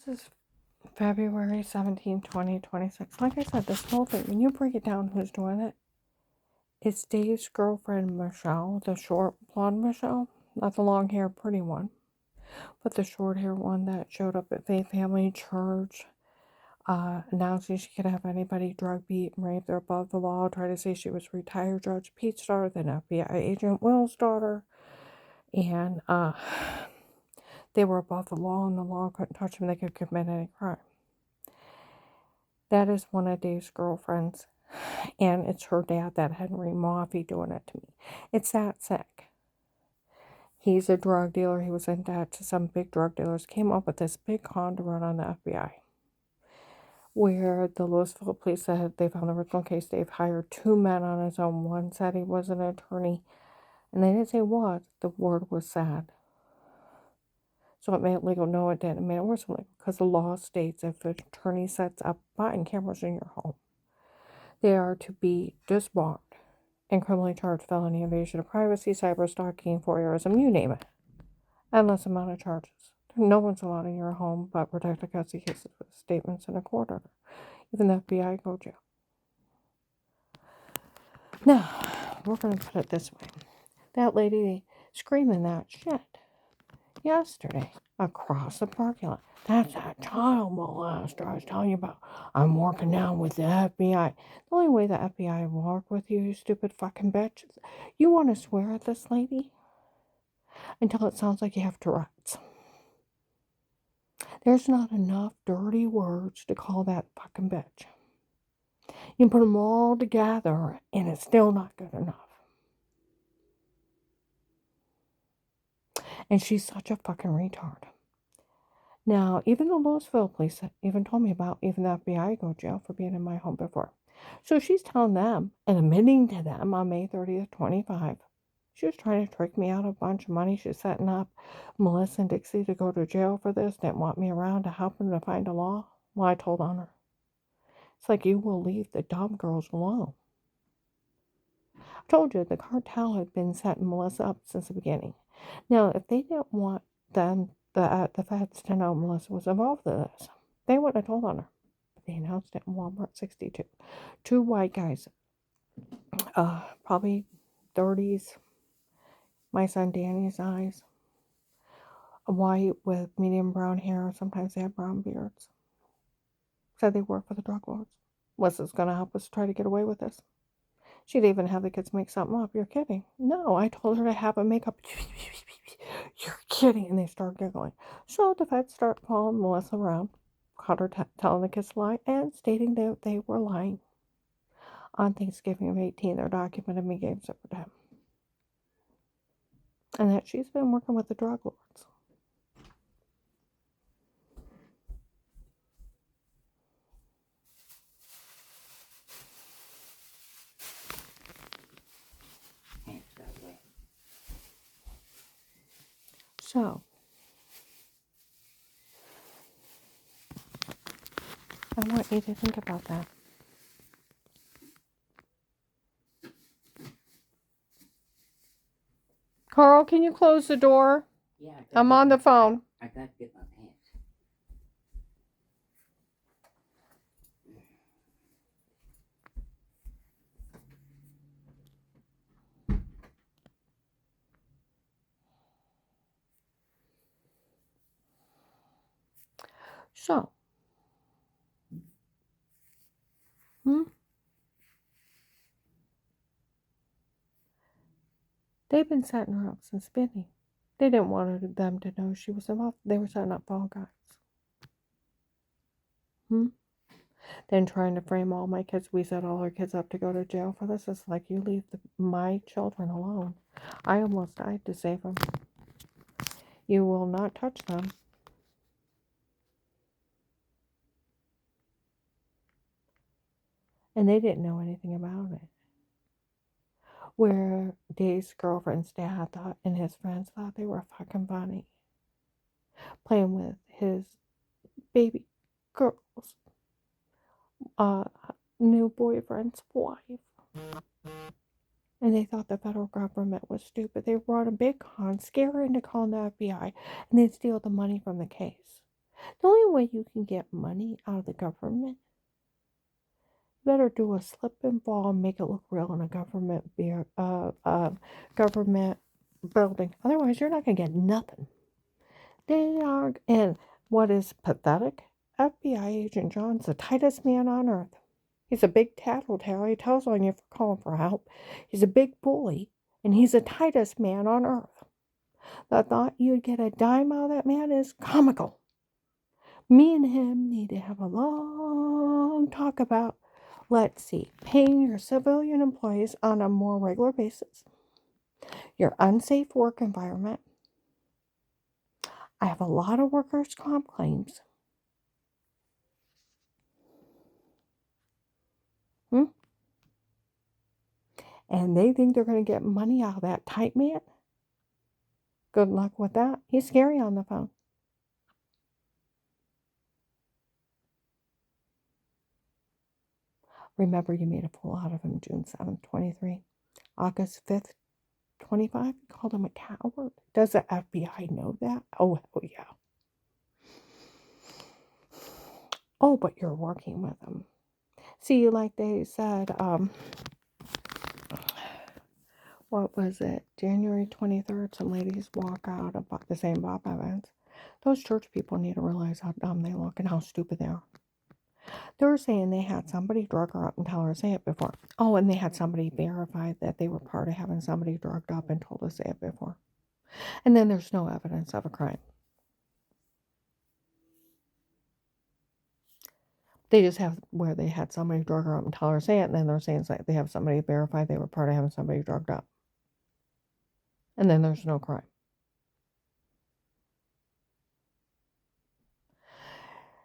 This is February 17, 2026. Like I said, this whole thing, when you break it down who's doing it, it's Dave's girlfriend, Michelle, the short blonde Michelle, not the long hair pretty one, but the short hair one that showed up at Faith Family Church, announcing she could have anybody drug beat and rape. They're above the law, try to say she was retired Judge Pete's daughter, then FBI agent Will's daughter, and they were above the law and the law couldn't touch them, they could commit any crime. That is one of Dave's girlfriends, and it's her dad, that Henry Moffey, doing it to me. It's that sick. He's a drug dealer. He was in debt to some big drug dealers. Came up with this big con to run on the FBI, where the Louisville police said they found the original case. Dave hired 2 men on his own. One said he was an attorney, and they didn't say what. The word was sad. So it made it legal. No, it didn't. It made it worse illegal because the law states if an attorney sets up button cameras in your home, they are to be disbarred and criminally charged felony invasion of privacy, cyber stalking, voyeurism, you name it. Endless amount of charges. No one's allowed in your home but protected custody cases with statements and a court order. Even the FBI go jail. Now, we're going to put it this way. That lady screaming that shit yesterday across the parking lot. That's that child molester I was telling you about. I'm working now with the FBI. The only way the FBI will work with you, you stupid fucking bitch, is you want to swear at this lady until it sounds like you have Tourette's. There's not enough dirty words to call that fucking bitch. You can put them all together and it's still not good enough. And she's such a fucking retard. Now, even the Louisville police even told me about even the FBI go to jail for being in my home before. So she's telling them and admitting to them on May 30th, 25. She was trying to trick me out of a bunch of money. She's setting up Melissa and Dixie to go to jail for this. Didn't want me around to help them to find a law. Well, I told on her. It's like, you will leave the dumb girls alone. I told you the cartel had been setting Melissa up since the beginning. Now, if they didn't want them, the feds to know Melissa was involved in this, they wouldn't have told on her. But they announced it in Walmart 62. 2 white guys, probably 30s, my son Danny's eyes, a white with medium brown hair, sometimes they have brown beards. Said they work for the drug lords. Melissa's going to help us try to get away with this. She'd even have the kids make something up. You're kidding. No, I told her to have a makeup. You're kidding. And they start giggling. So the feds start following Melissa around, caught her telling the kids to lie, and stating that they were lying. On Thanksgiving of 18, they're documented me gave it for them. And that she's been working with the drug lords. So, I want you to think about that. Carl, can you close the door? Yeah. I'm on the phone. I got to get my pants. So, they've been setting her up since Benny. They didn't want them to know she was involved. They were setting up fall guys. Then trying to frame all my kids. We set all our kids up to go to jail for this. It's like, you leave my children alone. I almost died to save them. You will not touch them. And they didn't know anything about it. Where Dave's girlfriend's dad thought and his friends thought they were fucking funny. Playing with his baby girl's new boyfriend's wife. And they thought the federal government was stupid. They brought a big con, scare her into calling the FBI, and then steal the money from the case. The only way you can get money out of the government, you better do a slip and fall and make it look real in a government building. Otherwise, you're not going to get nothing. They are, and what is pathetic? FBI agent John's the tightest man on earth. He's a big tattletale. He tells on you for calling for help. He's a big bully, and he's the tightest man on earth. The thought you'd get a dime out of that man is comical. Me and him need to have a long talk about, let's see, paying your civilian employees on a more regular basis, your unsafe work environment. I have a lot of workers' comp claims. And they think they're going to get money out of that tight man. Good luck with that. He's scary on the phone. Remember, you made a fool out of him June 7th, 23. August 5th, 25. You called him a coward. Does the FBI know that? Oh, hell yeah. Oh, but you're working with him. See, like they said, what was it? January 23rd, some ladies walk out about the same Bob Evans. Those church people need to realize how dumb they look and how stupid they are. They were saying they had somebody drug her up and tell her to say it before. Oh, and they had somebody verify that they were part of having somebody drugged up and told to say it before. And then there's no evidence of a crime. They just have where they had somebody drug her up and tell her to say it, and then they're saying they have somebody verify they were part of having somebody drugged up. And then there's no crime.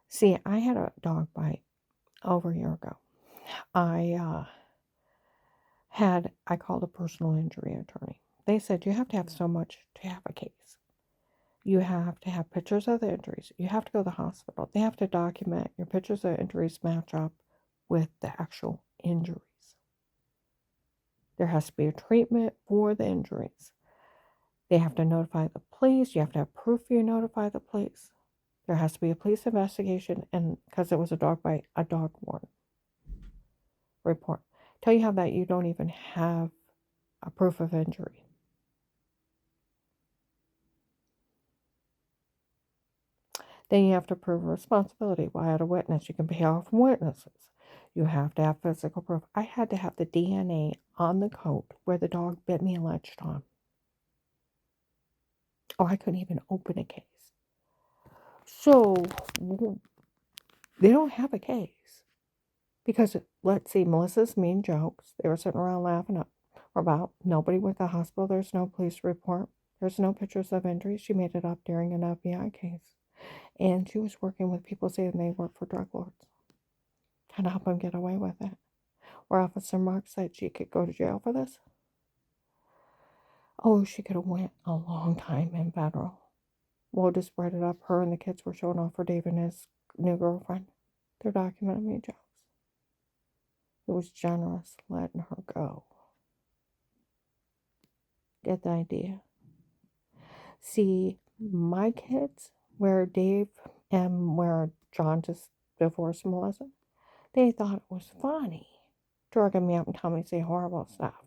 See, I had a dog bite over a year ago. I called a personal injury attorney. They said you have to have so much to have a case. You have to have pictures of the injuries. You have to go to the hospital. They have to document your pictures of injuries match up with the actual injuries. There has to be a treatment for the injuries. They have to notify the police. You have to have proof you notify the police. There has to be a police investigation, and because it was a dog bite, a dog warrant report. Till you have that, you don't even have a proof of injury. Then you have to prove responsibility. Why add a witness? You can pay off witnesses. You have to have physical proof. I had to have the DNA on the coat where the dog bit me and latched on. Oh, I couldn't even open a case. So, they don't have a case. Because, let's see, Melissa's mean jokes, they were sitting around laughing about. Nobody went to the hospital. There's no police report. There's no pictures of injuries. She made it up during an FBI case. And she was working with people saying they work for drug lords. Trying to help them get away with it. Where Officer Mark said she could go to jail for this. Oh, she could have went a long time in federal. We'll just spread it up. Her and the kids were showing off for Dave and his new girlfriend. They're documenting me jokes. It was generous letting her go. Get the idea? See, my kids, where Dave and where John just divorced Melissa, they thought it was funny, drugging me up and telling me to say horrible stuff.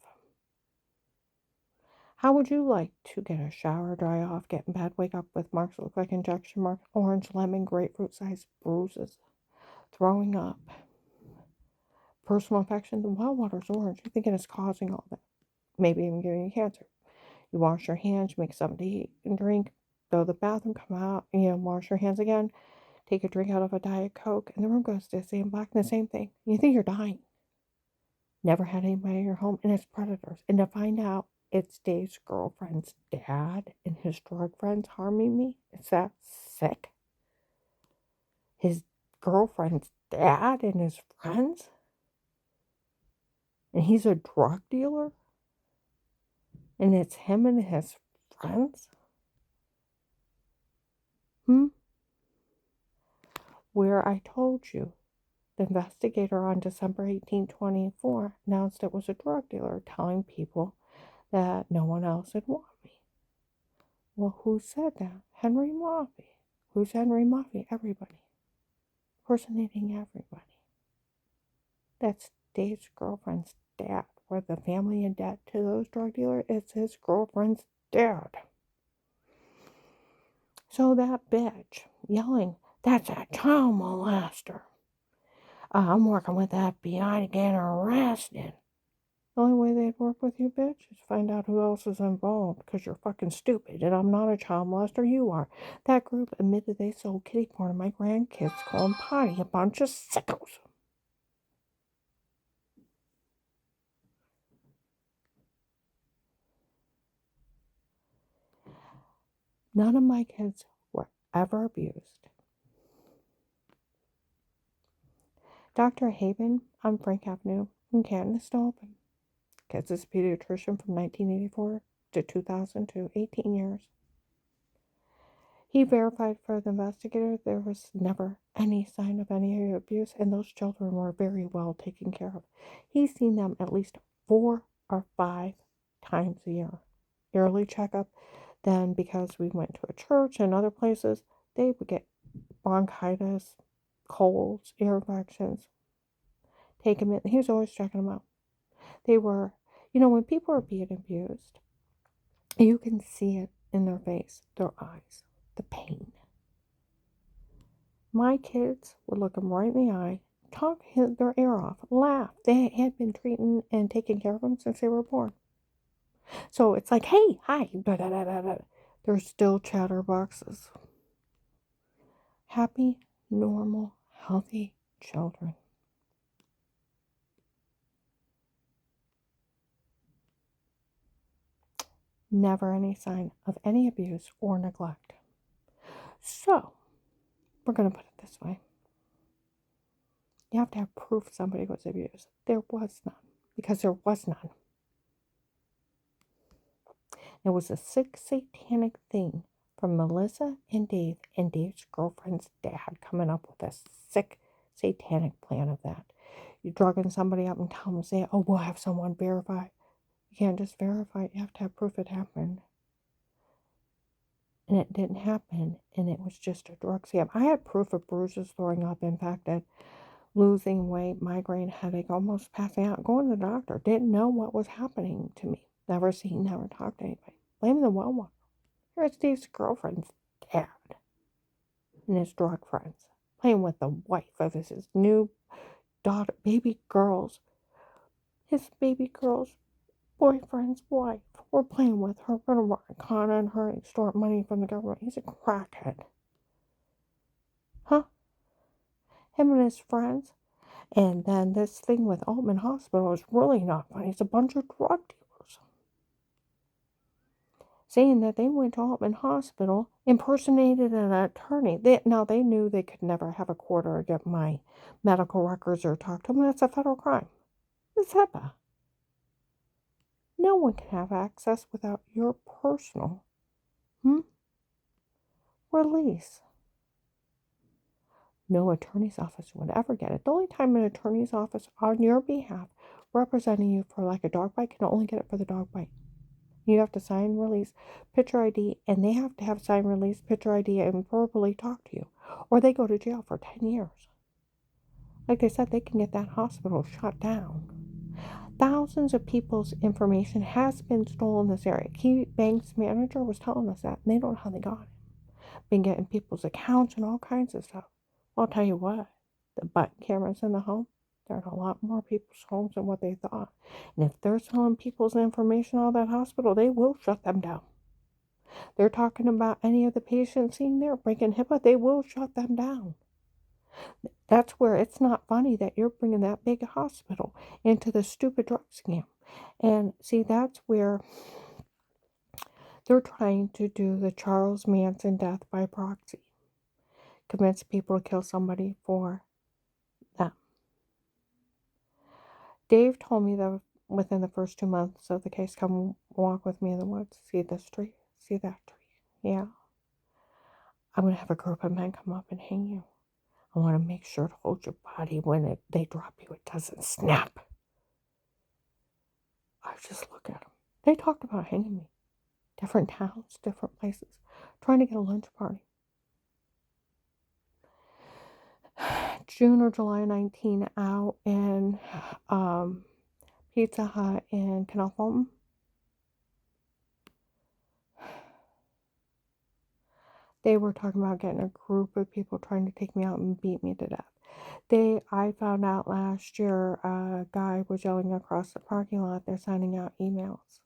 How would you like to get a shower, dry off, get in bed, wake up with marks that look like injection marks, orange, lemon, grapefruit-sized bruises, throwing up, personal infection? The well water's orange. You're thinking it's causing all that. Maybe even giving you cancer. You wash your hands, you make something to eat and drink, go to the bathroom, come out, wash your hands again, take a drink out of a Diet Coke, and the room goes to the same black and the same thing. You think you're dying. Never had anybody in your home, and it's predators. And to find out it's Dave's girlfriend's dad and his drug friends harming me, it's that sick. His girlfriend's dad and his friends? And he's a drug dealer? And it's him and his friends? Where I told you, the investigator on December 18, 2024 announced it was a drug dealer telling people that no one else would want me. Well, who said that? Henry Maupey. Who's Henry Murphy? Everybody. Impersonating everybody. That's Dave's girlfriend's dad. Were the family in debt to those drug dealers? It's his girlfriend's dad. So that bitch yelling, that's a child molester. I'm working with the FBI to get her arrested. The only way they'd work with you, bitch, is find out who else is involved, because you're fucking stupid, and I'm not a child molester, you are. That group admitted they sold kitty porn to my grandkids, call them potty, a bunch of sickos. None of my kids were ever abused. Dr. Haben on Frank Avenue in Canton is still open. Kids is a pediatrician from 1984 to 2002, 18 years. He verified for the investigator there was never any sign of any abuse, and those children were very well taken care of. He's seen them at least 4 or 5 times a year. Yearly checkup. Then, because we went to a church and other places, they would get bronchitis, colds, ear infections. Take them in. He was always checking them out. They were, when people are being abused, you can see it in their face, their eyes, the pain. My kids would look them right in the eye, talk their ear off, laugh. They had been treating and taking care of them since they were born. So it's like, hey, hi, da da da da da. They're still chatterboxes. Happy, normal, healthy children. Never any sign of any abuse or neglect. So, we're going to put it this way. You have to have proof somebody was abused. There was none, because there was none. It was a sick satanic thing from Melissa and Dave's girlfriend's dad coming up with a sick satanic plan of that. You're drugging somebody up and tell them, say, oh, we'll have someone verify. You can't just verify it. You have to have proof it happened. And it didn't happen, and it was just a drug scam. I had proof of bruises, throwing up, infected, losing weight, migraine, headache, almost passing out, going to the doctor. Didn't know what was happening to me. Never seen, never talked to anybody. Blaming the well one. Here's Steve's girlfriend's dad and his drug friends, playing with the wife of his new daughter, baby girls. His baby girl's boyfriend's wife. We're playing with her, going to run con on her and extort money from the government. He's a crackhead. Huh? Him and his friends. And then this thing with Altman Hospital is really not funny. It's a bunch of drug dealers saying that they went to Altman Hospital, impersonated an attorney. They knew they could never have a court or get my medical records or talk to them. That's a federal crime. It's HIPAA. No one can have access without your personal release. No attorney's office would ever get it. The only time an attorney's office on your behalf representing you for like a dog bite can only get it for the dog bite. You have to sign, release, picture ID, and they have to have sign, release, picture ID, and verbally talk to you. Or they go to jail for 10 years. Like I said, they can get that hospital shut down. Thousands of people's information has been stolen in this area. Key Bank's manager was telling us that, and they don't know how they got it. Been getting people's accounts and all kinds of stuff. I'll tell you what, the button cameras in the home, they're in a lot more people's homes than what they thought. And if they're selling people's information out of that hospital, they will shut them down. They're talking about any of the patients seen there breaking HIPAA, they will shut them down. That's where it's not funny that you're bringing that big hospital into the stupid drug scam. And see, that's where they're trying to do the Charles Manson death by proxy. Convince people to kill somebody for them. Dave told me that within the first 2 months of the case, come walk with me in the woods. See this tree? See that tree? Yeah. I'm going to have a group of men come up and hang you. I want to make sure to hold your body when they drop you. It doesn't snap. I just look at them. They talked about hanging me. Different towns, different places. Trying to get a lunch party. June or July 19 out in Pizza Hut in Canal Fulton. They were talking about getting a group of people trying to take me out and beat me to death. I found out last year a guy was yelling across the parking lot. They're sending out emails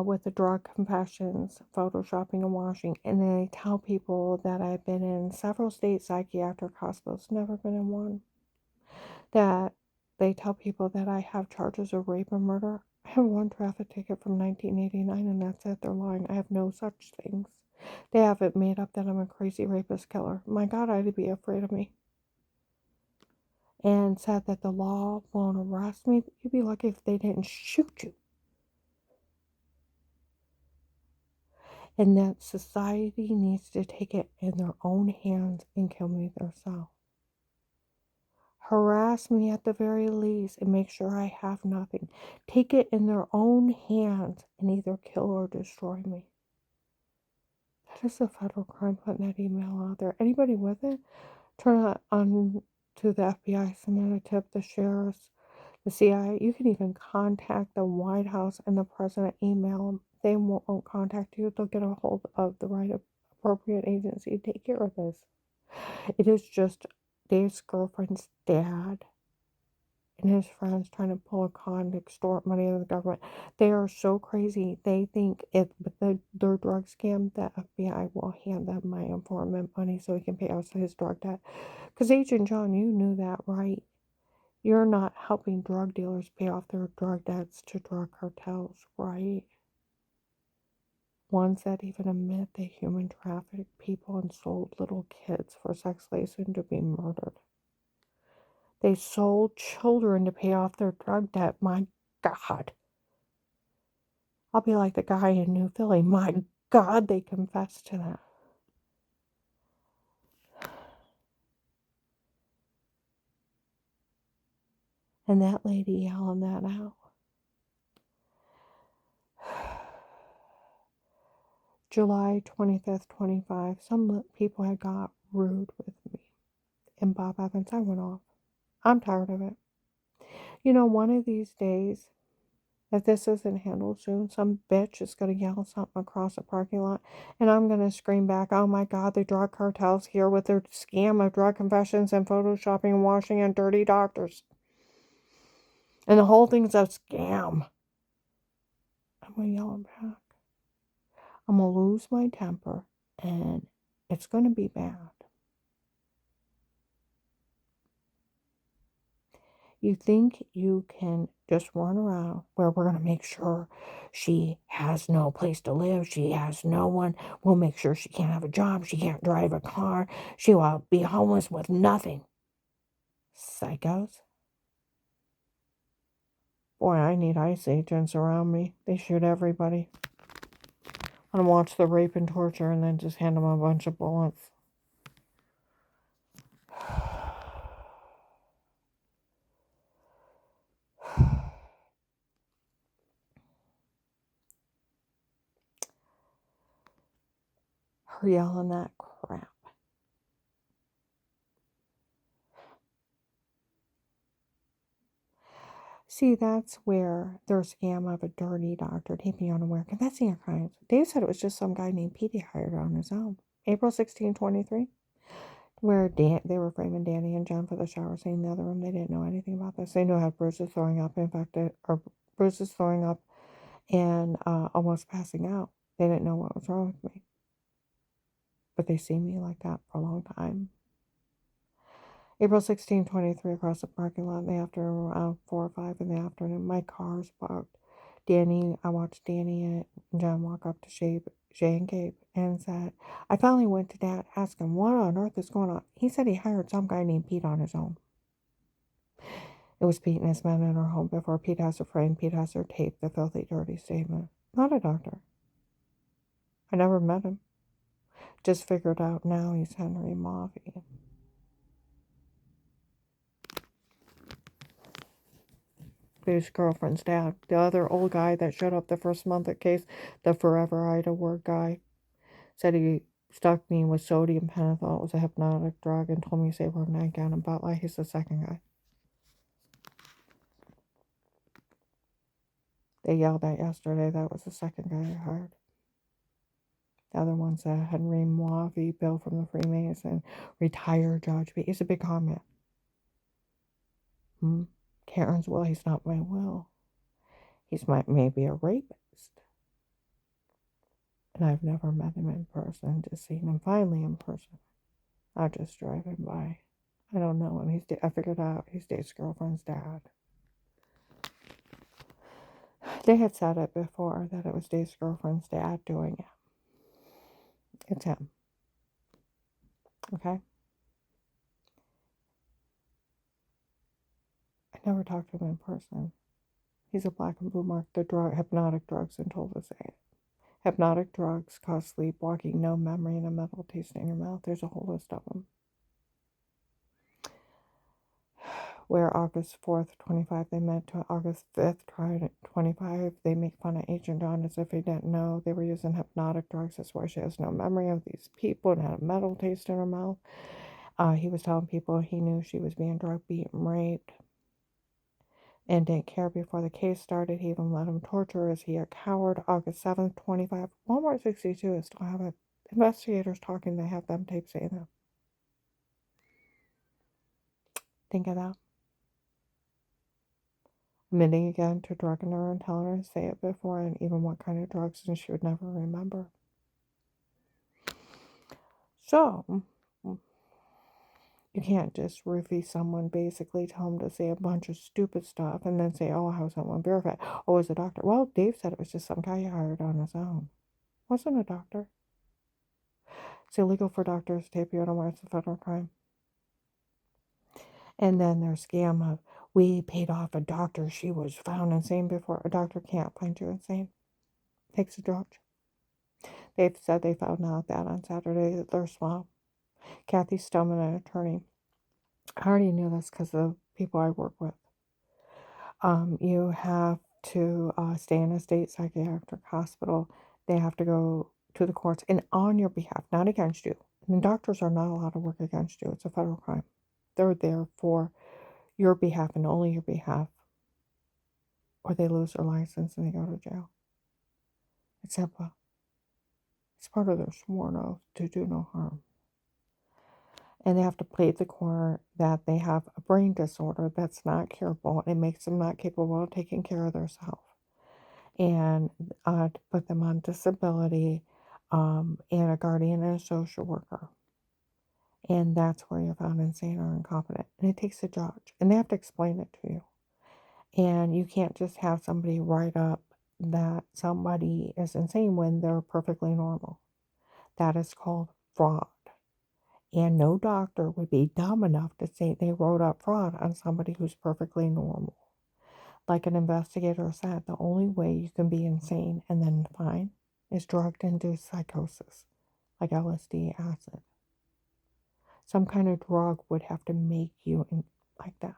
with the drug confessions, photoshopping and washing. And they tell people that I've been in several state psychiatric hospitals, never been in one. That they tell people that I have charges of rape and murder. I have one traffic ticket from 1989 and that's it. They're lying. I have no such things. They have it made up that I'm a crazy rapist killer. My God, I'd be afraid of me. And said that the law won't arrest me. You'd be lucky if they didn't shoot you. And that society needs to take it in their own hands and kill me themselves. Harass me at the very least and make sure I have nothing. Take it in their own hands and either kill or destroy me. That is a federal crime, putting that email out there. Anybody with it? Turn it on to the FBI, submit a tip, the sheriffs, the CIA. You can even contact the White House and the president, email them. They won't contact you. They'll get a hold of the right appropriate agency to take care of this. It is just Dave's girlfriend's dad and his friends trying to pull a con to extort money out of the government. They are so crazy. They think their drug scam, the FBI will hand them my informant money so he can pay us his drug debt. Because Agent John, you knew that, right? You're not helping drug dealers pay off their drug debts to drug cartels, right? Ones that even admit they human trafficked people and sold little kids for sex slaves and to be murdered. They sold children to pay off their drug debt. My God. I'll be like the guy in New Philly. My God, they confessed to that. And that lady yelling that out. July 25th, 25. Some people had got rude with me. And Bob Evans, I went off. I'm tired of it. You know, one of these days, if this isn't handled soon, some bitch is going to yell something across the parking lot, and I'm going to scream back, oh my God, the drug cartel's here with their scam of drug confessions and photoshopping and washing and dirty doctors. And the whole thing's a scam. I'm going to yell it back. I'm going to lose my temper, and it's going to be bad. You think you can just run around where we're going to make sure she has no place to live, she has no one, we'll make sure she can't have a job, she can't drive a car, she will be homeless with nothing. Psychos. Boy, I need ICE agents around me. They shoot everybody. I want to watch the rape and torture and then just hand them a bunch of bullets. Her yelling that crap. See, that's where their scam of a dirty doctor taping unaware confessing a crime. Dave said it was just some guy named Pete he hired on his own. April 16, 23, where they were framing Danny and John for the shower scene in the other room. They didn't know anything about this. They knew I had bruises throwing up, bruises throwing up and almost passing out. They didn't know what was wrong with me. But they see me like that for a long time. April 16, 23, across the parking lot in the afternoon, around 4 or 5 in the afternoon. My car's parked. I watched Danny and John walk up to Shay and Gabe and said, I finally went to Dad, asked him, what on earth is going on? He said he hired some guy named Pete on his own. It was Pete and his men in our home before. Pete has her frame, Pete has her tape, the filthy, dirty statement. Not a doctor. I never met him. Just figured out now he's Henry Mauvie. His girlfriend's dad. The other old guy that showed up the first month at case, the Forever Ida Word guy, said he stuck me with sodium pentothal. It was a hypnotic drug and told me to say word nightgown and Butler. He's the second guy. They yelled at yesterday. That was the second guy I hired. The other one's Henry Moivy, Bill from the Freemason, retired Judge. He's a big comment. Karen's will, he's not my will. He's maybe a rapist. And I've never met him in person, just seen him finally in person. I'll just drive him by. I don't know him. I figured out he's Dave's girlfriend's dad. They had said it before that it was Dave's girlfriend's dad doing it. It's him. Okay? I never talked to him in person. He's a black and blue mark. The hypnotic drugs and told us it. Hypnotic drugs cause sleepwalking, no memory, and a metal taste in your mouth. There's a whole list of them. Where August 4th, 25, they meant to August 5th, 25, they make fun of Agent Dawn as if he didn't know they were using hypnotic drugs. That's why she has no memory of these people and had a metal taste in her mouth. He was telling people he knew she was being drug beaten, raped, and didn't care before the case started. He even let him torture her. Is he a coward? August 7th, 25. Walmart 62 is still having investigators talking. They have them tape saying that. Think of that. Admitting again to drugging her and telling her to say it before and even what kind of drugs, and she would never remember. So, you can't just roofie someone, basically tell them to say a bunch of stupid stuff and then say, oh, how someone verified? Oh, it was a doctor. Well, Dave said it was just some guy he hired on his own. Wasn't a doctor. It's illegal for doctors to tape you unaware. It's a federal crime. And then their scam of, we paid off a doctor. She was found insane before. A doctor can't find you insane. Takes a judge. They've said they found out that on Saturday that they're small. Kathy Stillman, an attorney. I already knew this because of the people I work with. You have to stay in a state psychiatric hospital. They have to go to the courts and on your behalf, not against you. And doctors are not allowed to work against you. It's a federal crime. They're there for your behalf and only your behalf, or they lose their license and they go to jail. It's HIPAA. It's part of their sworn oath to do no harm. And they have to plead the court that they have a brain disorder that's not curable. It makes them not capable of taking care of themselves. And to put them on disability, and a guardian and a social worker. And that's where you're found insane or incompetent. And it takes a judge. And they have to explain it to you. And you can't just have somebody write up that somebody is insane when they're perfectly normal. That is called fraud. And no doctor would be dumb enough to say they wrote up fraud on somebody who's perfectly normal. Like an investigator said, the only way you can be insane and then fine is drug-induced psychosis, like LSD, acid. Some kind of drug would have to make you like that.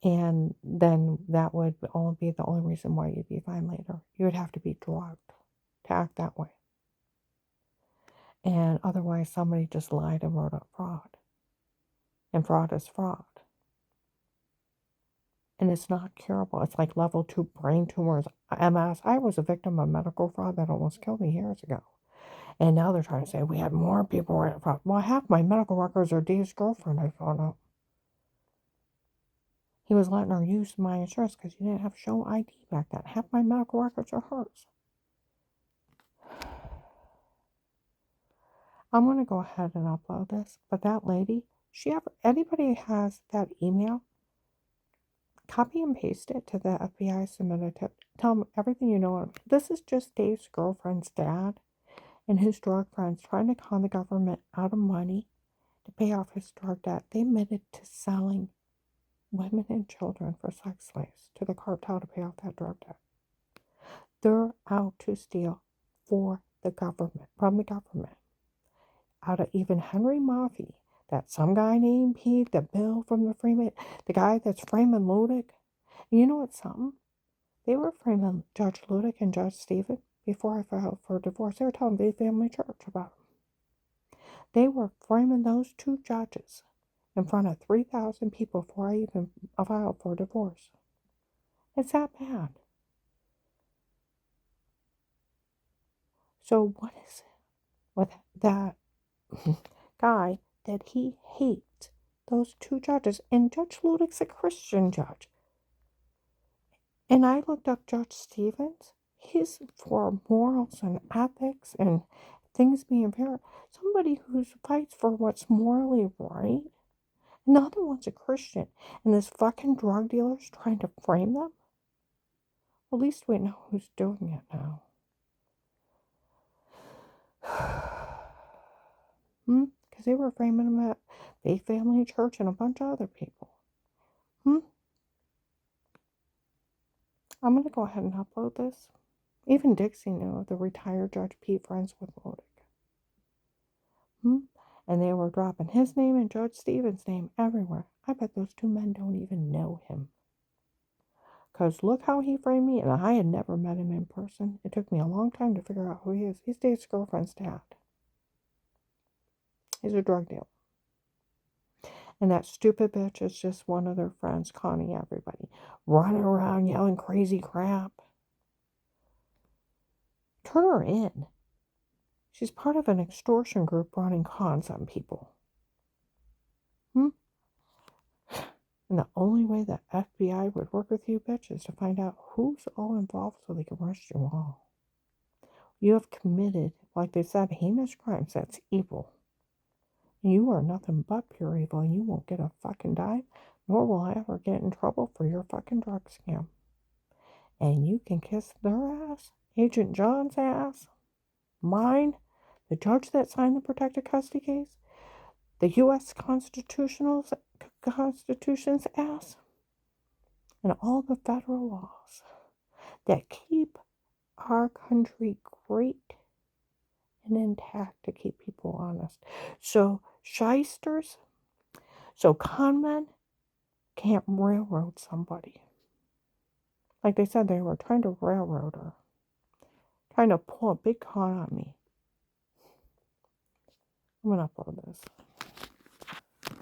And then that would only be the only reason why you'd be fine later. You would have to be drugged to act that way. And otherwise, somebody just lied and wrote up fraud. And fraud is fraud. And it's not curable. It's like level 2 brain tumors, MS. I was a victim of medical fraud that almost killed me years ago. And now they're trying to say we had more people writing fraud. Well, half my medical records are Dave's girlfriend, I found out. He was letting her use my insurance because he didn't have show ID back then. Half my medical records are hers. I'm going to go ahead and upload this. But that lady, anybody has that email, copy and paste it to the FBI, submit a tip. Tell them everything you know. This is just Dave's girlfriend's dad and his drug friends trying to con the government out of money to pay off his drug debt. They admitted to selling women and children for sex slaves to the cartel to pay off that drug debt. They're out to steal for the government, from the government. Out of even Henry Moffey, that some guy named Pete, the Bill from the Freeman, the guy that's framing Ludick. And you know what's something? They were framing Judge Ludick and Judge Stephen before I filed for divorce. They were telling the family church about him. They were framing those two judges in front of 3,000 people before I even filed for divorce. It's that bad. So what is it with that guy that he hates those two judges? And Judge Ludwig's a Christian judge. And I looked up Judge Stevens. He's for morals and ethics and things being fair. Somebody who fights for what's morally right. And the other one's a Christian. And this fucking drug dealer's trying to frame them. At least we know who's doing it now. Because they were framing them at Faith Family Church and a bunch of other people. I'm going to go ahead and upload this. Even Dixie knew, the retired Judge Pete, friends with Ludwig. And they were dropping his name and Judge Stevens' name everywhere. I bet those two men don't even know him. Because look how he framed me, and I had never met him in person. It took me a long time to figure out who he is. He's Dave's girlfriend's dad. He's a drug dealer. And that stupid bitch is just one of their friends conning everybody. Running around yelling crazy crap. Turn her in. She's part of an extortion group running cons on people. And the only way the FBI would work with you, bitch, is to find out who's all involved so they can arrest you all. You have committed, like they said, heinous crimes. That's evil. You are nothing but pure evil, and you won't get a fucking dime, nor will I ever get in trouble for your fucking drug scam. And you can kiss their ass, Agent John's ass, mine, the judge that signed the protected custody case, the U.S. Constitution's ass, and all the federal laws that keep our country great and intact to keep people honest. So shysters, so conmen can't railroad somebody. Like they said, they were trying to railroad her, trying to pull a big con on me. I'm going to upload this.